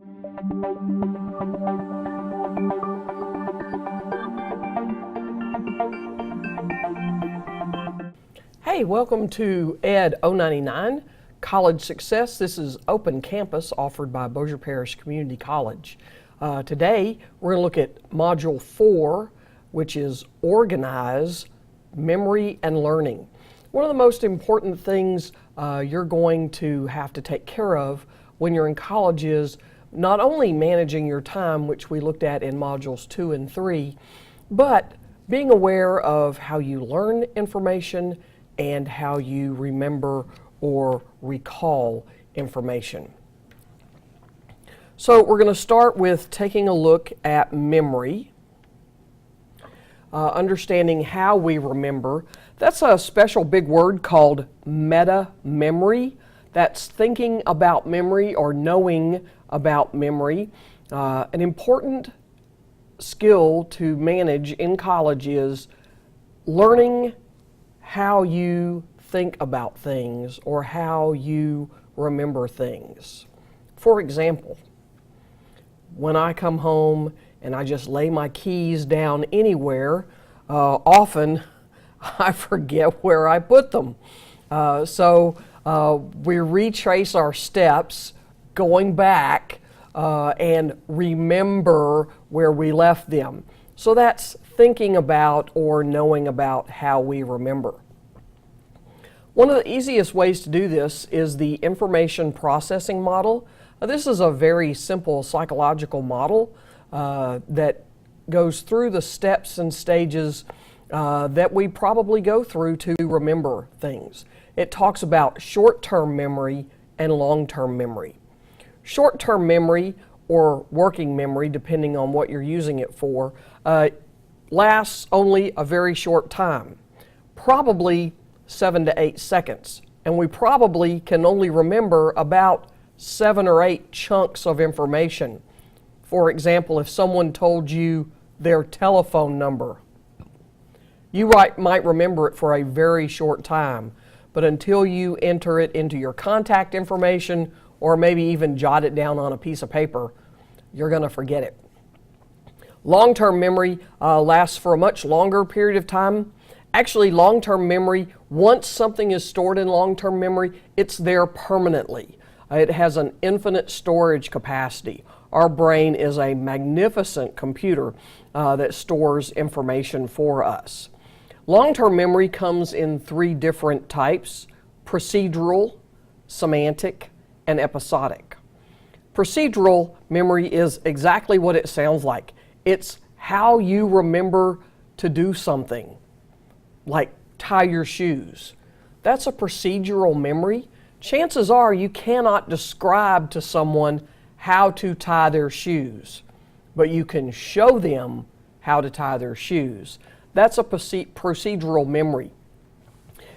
Hey, welcome to Ed 099, College Success. This is Open Campus offered by Bossier Parish Community College. Today, we're going to look at Module 4, which is Organize, Memory, and Learning. One of the most important things you're going to have to take care of when you're in college is not only managing your time, which we looked at in Modules 2 and 3, but being aware of how you learn information and how you remember or recall information. So we're going to start with taking a look at memory, understanding how we remember. That's a special big word called meta-memory. That's thinking about memory or knowing about memory. An important skill to manage in college is learning how you think about things or how you remember things. For example, when I come home and I just lay my keys down anywhere, often I forget where I put them. So we retrace our steps going back and remember where we left them. So that's thinking about or knowing about how we remember. One of the easiest ways to do this is the information processing model. This is a very simple psychological model that goes through the steps and stages that we probably go through to remember things. It talks about short-term memory and long-term memory. Short-term memory or working memory, depending on what you're using it for, lasts only a very short time, probably 7 to 8 seconds. And we probably can only remember about 7 or 8 chunks of information. For example, if someone told you their telephone number, you might remember it for a very short time, but until you enter it into your contact information or maybe even jot it down on a piece of paper, you're going to forget it. Long-term memory lasts for a much longer period of time. Actually, long-term memory, once something is stored in long-term memory, it's there permanently. It has an infinite storage capacity. Our brain is a magnificent computer that stores information for us. Long-term memory comes in 3 different types: procedural, semantic, and episodic. Procedural memory is exactly what it sounds like. It's how you remember to do something, like tie your shoes. That's a procedural memory. Chances are you cannot describe to someone how to tie their shoes, but you can show them how to tie their shoes. That's a procedural memory.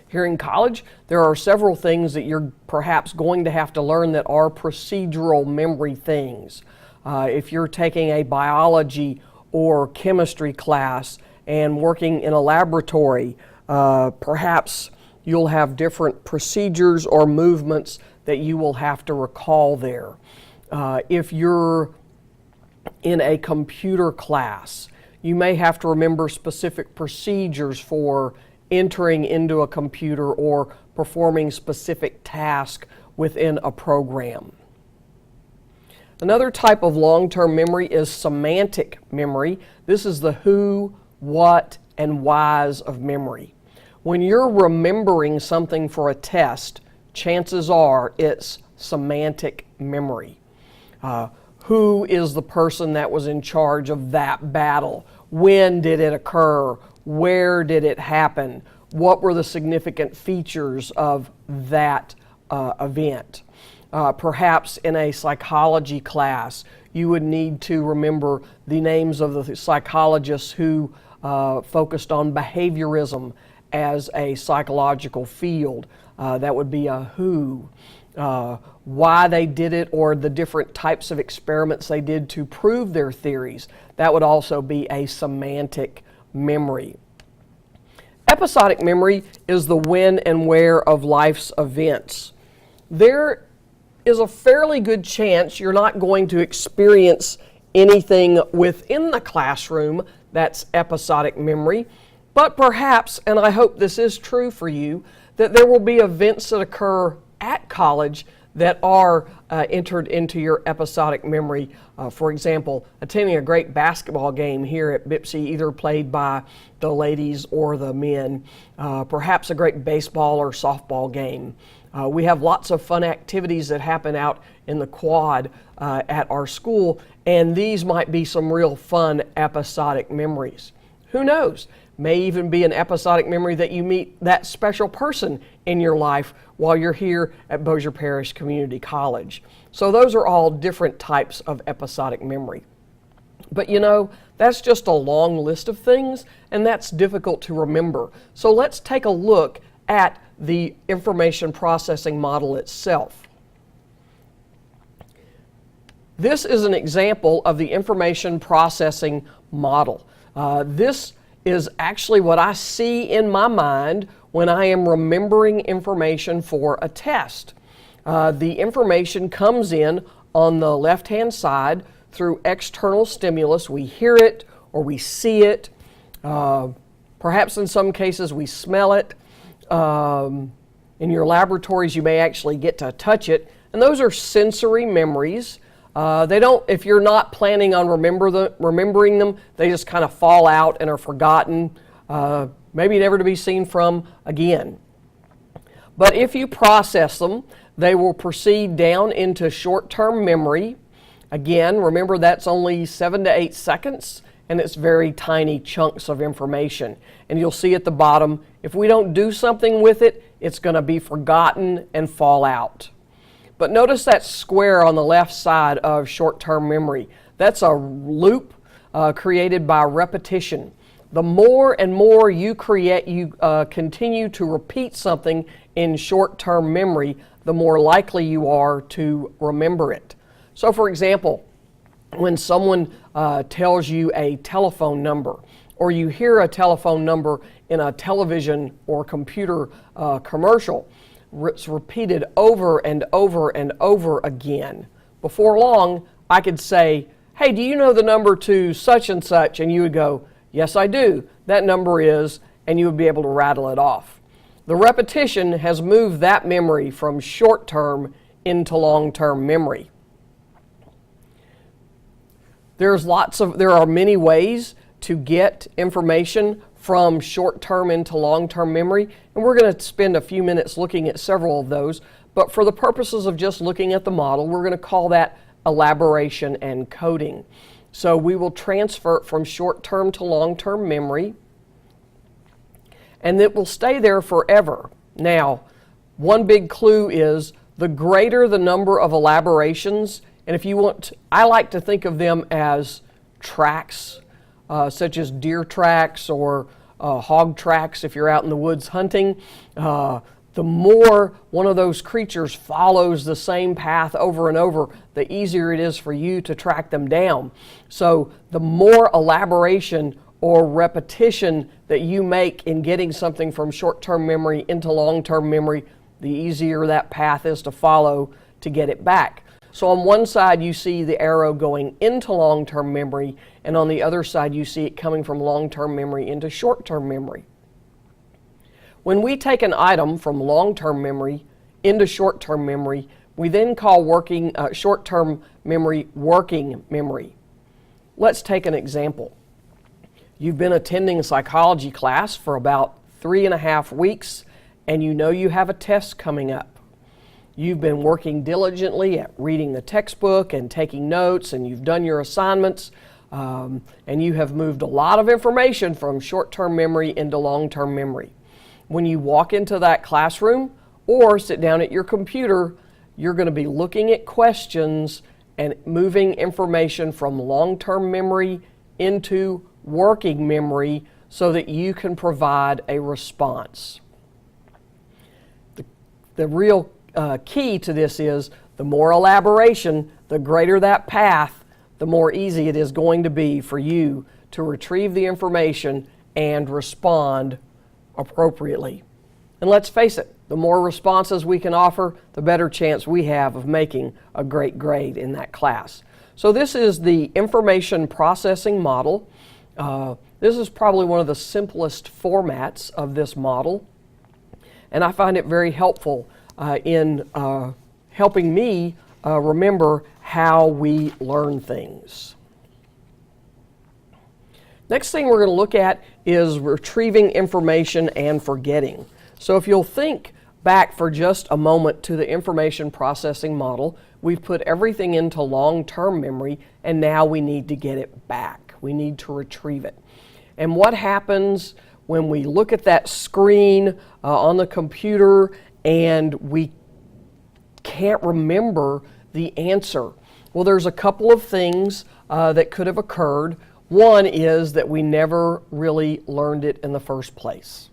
Here in college, there are several things that you're perhaps going to have to learn that are procedural memory things. If you're taking a biology or chemistry class and working in a laboratory, perhaps you'll have different procedures or movements that you will have to recall there. If you're in a computer class, you may have to remember specific procedures for entering into a computer or performing specific tasks within a program. Another type of long-term memory is semantic memory. This is the who, what, and whys of memory. When you're remembering something for a test, chances are it's semantic memory. Who is the person that was in charge of that battle? When did it occur? Where did it happen? What were the significant features of that event? Perhaps in a psychology class, you would need to remember the names of the psychologists who focused on behaviorism as a psychological field. That would be a who. Why they did it or the different types of experiments they did to prove their theories. That would also be a semantic memory. Episodic memory is the when and where of life's events. There is a fairly good chance you're not going to experience anything within the classroom that's episodic memory, but perhaps, and I hope this is true for you, that there will be events that occur at college that are entered into your episodic memory. For example, attending a great basketball game here at BIPSI, either played by the ladies or the men, perhaps a great baseball or softball game. We have lots of fun activities that happen out in the quad at our school, and these might be some real fun episodic memories. Who knows? May even be an episodic memory that you meet that special person in your life while you're here at Bossier Parish Community College. So those are all different types of episodic memory. But you know, that's just a long list of things, and that's difficult to remember. So let's take a look at the information processing model itself. This is an example of the information processing model. This is actually what I see in my mind when I am remembering information for a test. The information comes in on the left-hand side through external stimulus. We hear it or we see it. Perhaps in some cases we smell it. In your laboratories you may actually get to touch it. And those are sensory memories. They don't, if you're not planning on remembering them, they just kind of fall out and are forgotten, maybe never to be seen from again. But if you process them, they will proceed down into short-term memory. Again, remember that's only 7 to 8 seconds, and it's very tiny chunks of information. And you'll see at the bottom, if we don't do something with it, it's going to be forgotten and fall out. But notice that square on the left side of short-term memory. That's a loop created by repetition. The more and more you continue to repeat something in short-term memory, the more likely you are to remember it. So for example, when someone tells you a telephone number, or you hear a telephone number in a television or computer commercial, it's repeated over and over and over again. Before long, I could say, hey, do you know the number to such and such? And you would go, yes, I do. That number is, and you would be able to rattle it off. The repetition has moved that memory from short-term into long-term memory. There are many ways to get information from short-term into long-term memory, and we're going to spend a few minutes looking at several of those, but for the purposes of just looking at the model, we're going to call that elaboration and coding. So we will transfer it from short-term to long-term memory, and it will stay there forever. Now, one big clue is the greater the number of elaborations, and if you want, I like to think of them as tracks, such as deer tracks or hog tracks if you're out in the woods hunting. The more one of those creatures follows the same path over and over, the easier it is for you to track them down. So the more elaboration or repetition that you make in getting something from short-term memory into long-term memory, the easier that path is to follow to get it back. So on one side you see the arrow going into long-term memory, and on the other side you see it coming from long-term memory into short-term memory. When we take an item from long-term memory into short-term memory, we then call short-term memory working memory. Let's take an example. You've been attending a psychology class for about 3.5 weeks, and you know you have a test coming up. You've been working diligently at reading the textbook and taking notes, and you've done your assignments, and you have moved a lot of information from short-term memory into long-term memory. When you walk into that classroom or sit down at your computer, you're going to be looking at questions and moving information from long-term memory into working memory so that you can provide a response. The real key to this is the more elaboration, the greater that path, the more easy it is going to be for you to retrieve the information and respond appropriately. And let's face it, The more responses we can offer, the better chance we have of making a great grade in that class. So this is the information processing model. This is probably one of the simplest formats of this model, and I find it very helpful in helping me remember how we learn things. Next thing we're going to look at is retrieving information and forgetting. So if you'll think back for just a moment to the information processing model, we've put everything into long-term memory, and now we need to get it back. We need to retrieve it. And what happens when we look at that screen on the computer and we can't remember the answer? Well, there's a couple of things that could have occurred. One is that we never really learned it in the first place.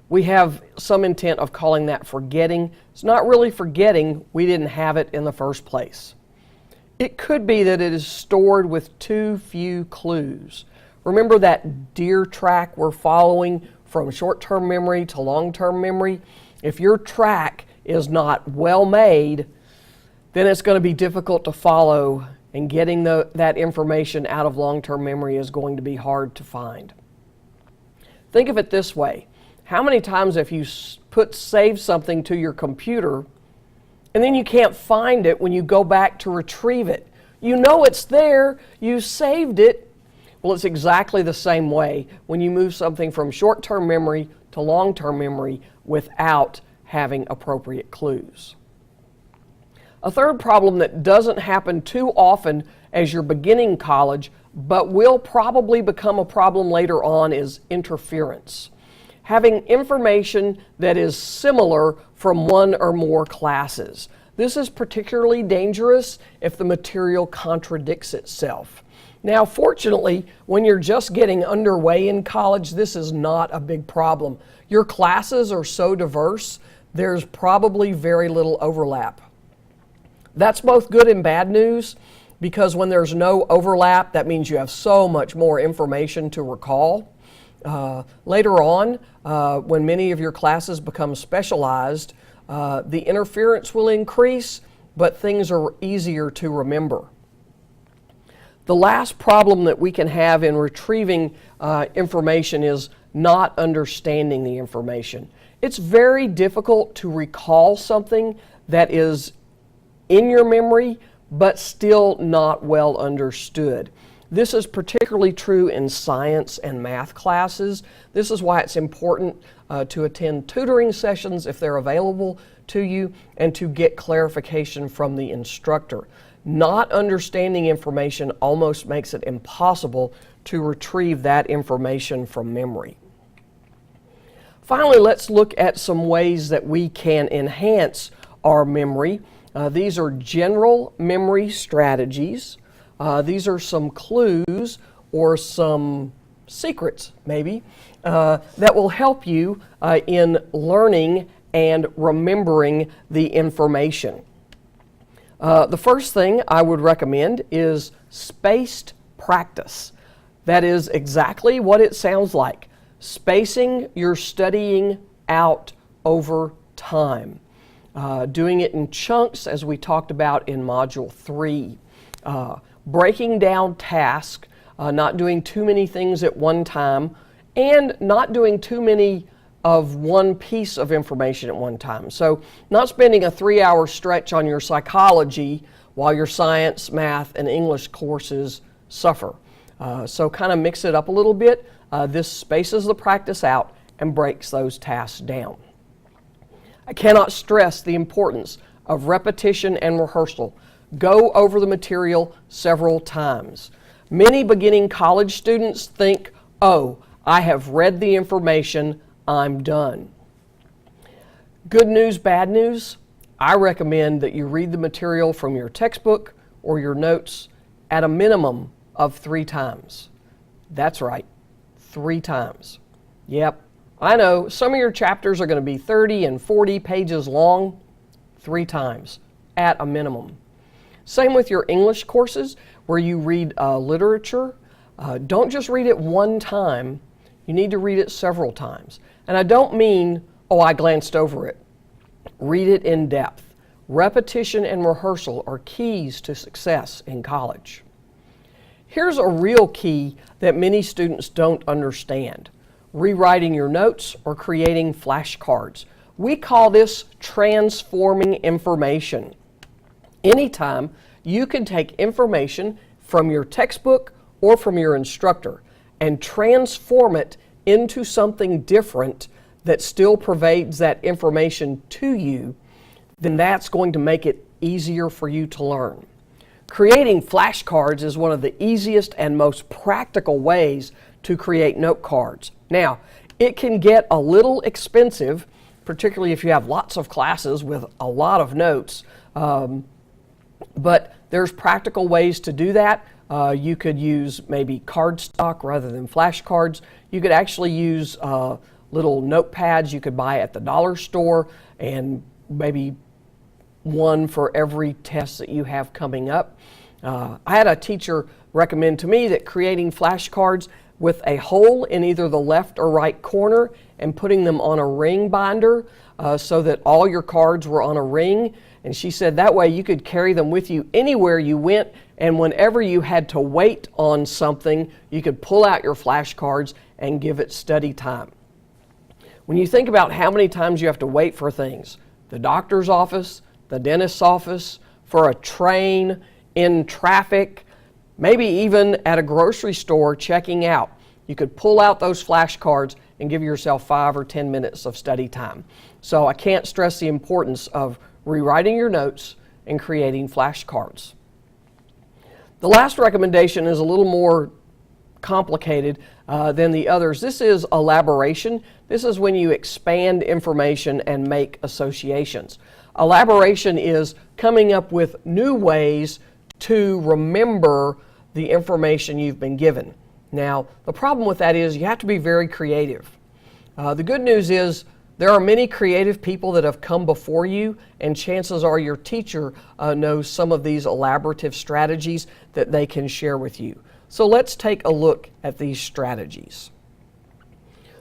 We have some intent of calling that forgetting. It's not really forgetting, we didn't have it in the first place. It could be that it is stored with too few clues. Remember that deer track we're following from short-term memory to long-term memory? If your track is not well made, then it's going to be difficult to follow, and getting that information out of long-term memory is going to be hard to find. Think of it this way. How many times have you saved something to your computer and then you can't find it when you go back to retrieve it? You know it's there, you saved it. Well, it's exactly the same way when you move something from short-term memory to long-term memory without having appropriate clues. A third problem that doesn't happen too often as you're beginning college, but will probably become a problem later on, is interference. Having information that is similar from one or more classes. This is particularly dangerous if the material contradicts itself. Now, fortunately, when you're just getting underway in college, this is not a big problem. Your classes are so diverse, there's probably very little overlap. That's both good and bad news, because when there's no overlap, that means you have so much more information to recall. Later on, when many of your classes become specialized, the interference will increase, but things are easier to remember. The last problem that we can have in retrieving information is not understanding the information. It's very difficult to recall something that is in your memory, but still not well understood. This is particularly true in science and math classes. This is why it's important to attend tutoring sessions if they're available to you, and to get clarification from the instructor. Not understanding information almost makes it impossible to retrieve that information from memory. Finally, let's look at some ways that we can enhance our memory. These are general memory strategies. These are some clues or some secrets, maybe, that will help you in learning and remembering the information. The first thing I would recommend is spaced practice. That is exactly what it sounds like. Spacing your studying out over time. Doing it in chunks, as we talked about in Module 3. Breaking down tasks, not doing too many things at one time, and not doing too many of one piece of information at one time. So not spending a 3-hour stretch on your psychology while your science, math, and English courses suffer. So kind of mix it up a little bit. This spaces the practice out and breaks those tasks down. I cannot stress the importance of repetition and rehearsal. Go over the material several times. Many beginning college students think, oh, I have read the information, I'm done. Good news, bad news, I recommend that you read the material from your textbook or your notes at a minimum of 3 times. That's right, 3 times. Yep, I know some of your chapters are going to be 30 and 40 pages long. 3 times at a minimum. Same with your English courses where you read literature. Don't just read it one time. You need to read it several times. And I don't mean Oh, I glanced over it. Read it in depth. Repetition and rehearsal are keys to success in college. Here's a real key that many students don't understand: rewriting your notes or creating flashcards. We call this transforming information. Anytime you can take information from your textbook or from your instructor and transform it into something different that still pervades that information to you, then that's going to make it easier for you to learn. Creating flashcards is one of the easiest and most practical ways to create note cards. Now, it can get a little expensive, particularly if you have lots of classes with a lot of notes, but there's practical ways to do that. You could use maybe cardstock rather than flashcards. You could actually use little notepads you could buy at the dollar store, and maybe one for every test that you have coming up. I had a teacher recommend to me that creating flashcards with a hole in either the left or right corner and putting them on a ring binder so that all your cards were on a ring. And she said that way you could carry them with you anywhere you went, and whenever you had to wait on something, you could pull out your flashcards and give it study time. When you think about how many times you have to wait for things, the doctor's office, the dentist's office, for a train, in traffic, maybe even at a grocery store checking out, you could pull out those flashcards and give yourself 5 or 10 minutes of study time. So I can't stress the importance of rewriting your notes and creating flashcards. The last recommendation is a little more complicated than the others. This is elaboration. This is when you expand information and make associations. Elaboration is coming up with new ways to remember the information you've been given. Now, the problem with that is you have to be very creative. The good news is there are many creative people that have come before you, and chances are your teacher knows some of these elaborative strategies that they can share with you. So let's take a look at these strategies.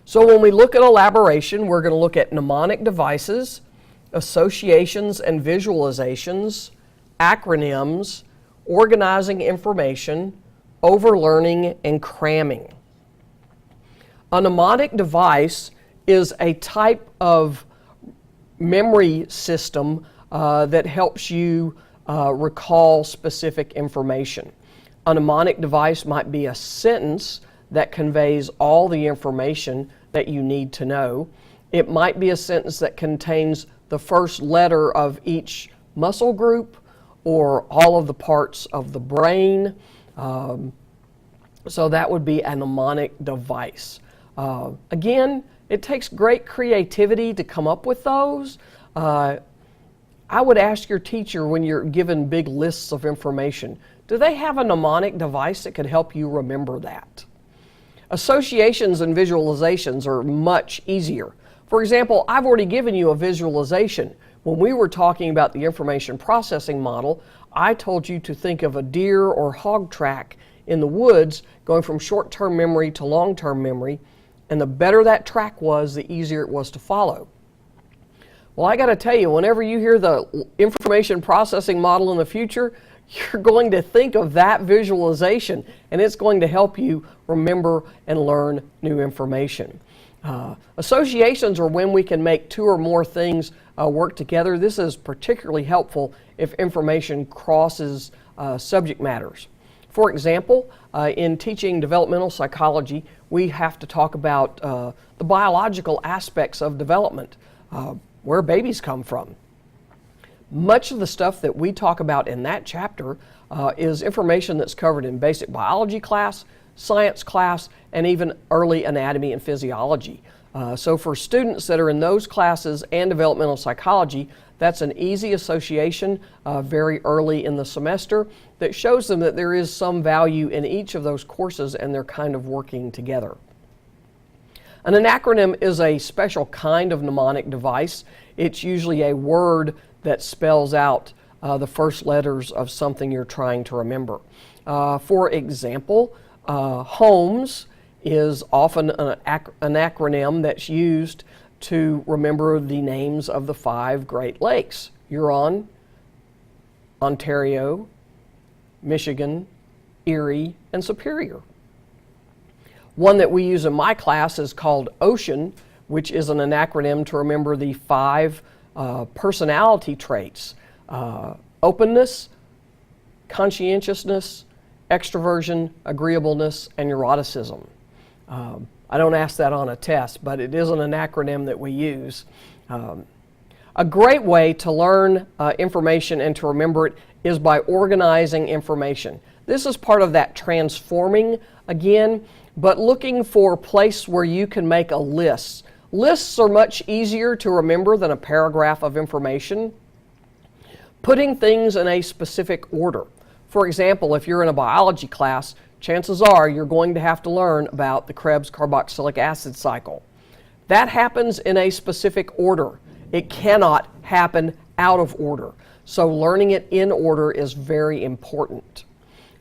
So when we look at elaboration, we're going to look at mnemonic devices, associations and visualizations, acronyms, organizing information, overlearning, and cramming. A mnemonic device is a type of memory system that helps you recall specific information. A mnemonic device might be a sentence that conveys all the information that you need to know. It might be a sentence that contains the first letter of each muscle group or all of the parts of the brain. So that would be a mnemonic device. Again, it takes great creativity to come up with those. I would ask your teacher when you're given big lists of information, do they have a mnemonic device that could help you remember that? Associations and visualizations are much easier. For example, I've already given you a visualization. When we were talking about the information processing model, I told you to think of a deer or hog track in the woods going from short-term memory to long-term memory, and the better that track was, the easier it was to follow. Well, I got to tell you, whenever you hear the information processing model in the future, you're going to think of that visualization, and it's going to help you remember and learn new information. Associations are when we can make two or more things work together. This is particularly helpful if information crosses subject matters. For example, in teaching developmental psychology, we have to talk about the biological aspects of development, where babies come from. Much of the stuff that we talk about in that chapter is information that's covered in basic biology class, science class, and even early anatomy and physiology. So for students that are in those classes and developmental psychology, that's an easy association very early in the semester that shows them that there is some value in each of those courses and they're kind of working together. An acronym is a special kind of mnemonic device. It's usually a word that spells out the first letters of something you're trying to remember. For example, HOMES is often an acronym that's used to remember the names of the 5 Great Lakes: Huron, Ontario, Michigan, Erie, and Superior. One that we use in my class is called OCEAN, which is an acronym to remember the 5 personality traits: openness, conscientiousness, extroversion, agreeableness, and neuroticism. I don't ask that on a test, but it isn't an acronym that we use. A great way to learn information and to remember it is by organizing information. This is part of that transforming again, but looking for a place where you can make a list. Lists are much easier to remember than a paragraph of information. Putting things in a specific order. For example, if you're in a biology class, chances are you're going to have to learn about the Krebs carboxylic acid cycle. That happens in a specific order. It cannot happen out of order. So learning it in order is very important.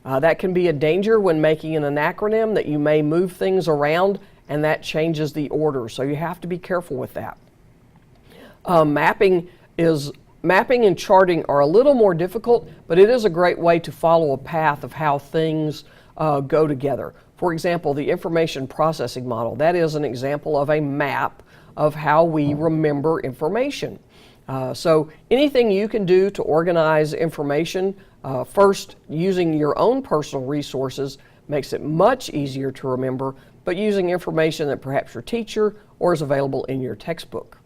That can be a danger when making an acronym, that you may move things around and that changes the order. So you have to be careful with that. Mapping and charting are a little more difficult, but it is a great way to follow a path of how things go together. For example, the information processing model, that is an example of a map of how we remember information. So anything you can do to organize information, first using your own personal resources makes it much easier to remember, but using information that perhaps your teacher or is available in your textbook.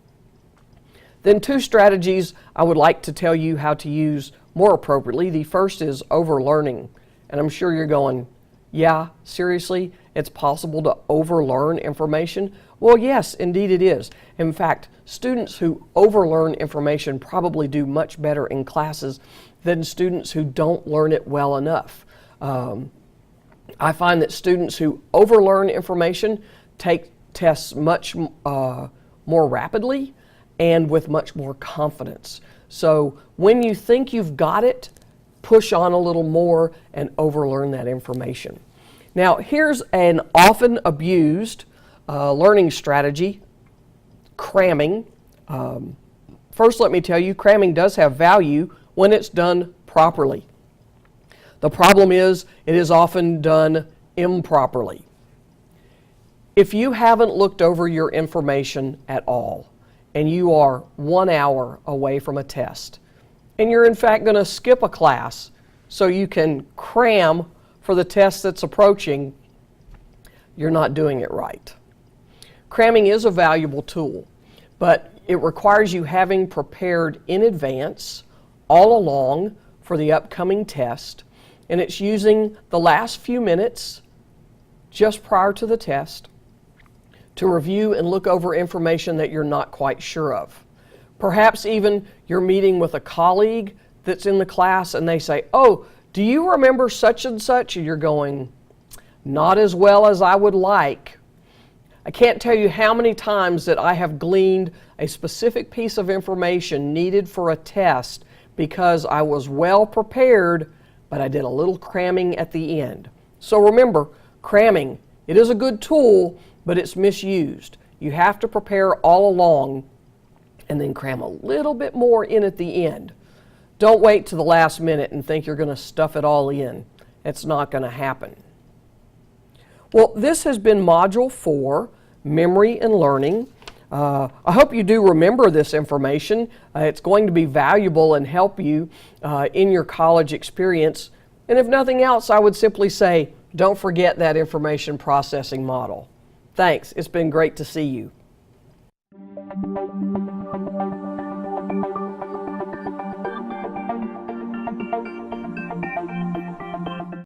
Then 2 strategies I would like to tell you how to use more appropriately. The first is overlearning. And I'm sure you're going, yeah, seriously, it's possible to overlearn information? Well, yes, indeed it is. In fact, students who overlearn information probably do much better in classes than students who don't learn it well enough. I find that students who overlearn information take tests much more rapidly and with much more confidence. So when you think you've got it, push on a little more and overlearn that information. Now, here's an often abused learning strategy: cramming. First, let me tell you, cramming does have value when it's done properly. The problem is it is often done improperly. If you haven't looked over your information at all, and you are 1 hour away from a test, and you're in fact going to skip a class so you can cram for the test that's approaching, you're not doing it right. Cramming is a valuable tool, but it requires you having prepared in advance all along for the upcoming test, and it's using the last few minutes just prior to the test to review and look over information that you're not quite sure of. Perhaps even you're meeting with a colleague that's in the class and they say, "Oh, do you remember such and such?" And you're going, "Not as well as I would like." I can't tell you how many times that I have gleaned a specific piece of information needed for a test because I was well prepared, but I did a little cramming at the end. So remember, cramming, it is a good tool, but it's misused. You have to prepare all along and then cram a little bit more in at the end. Don't wait to the last minute and think you're going to stuff it all in. It's not going to happen. Well, this has been Module 4, Memory and Learning. I hope you do remember this information. It's going to be valuable and help you in your college experience. And if nothing else, I would simply say, don't forget that information processing model. Thanks. It's been great to see you.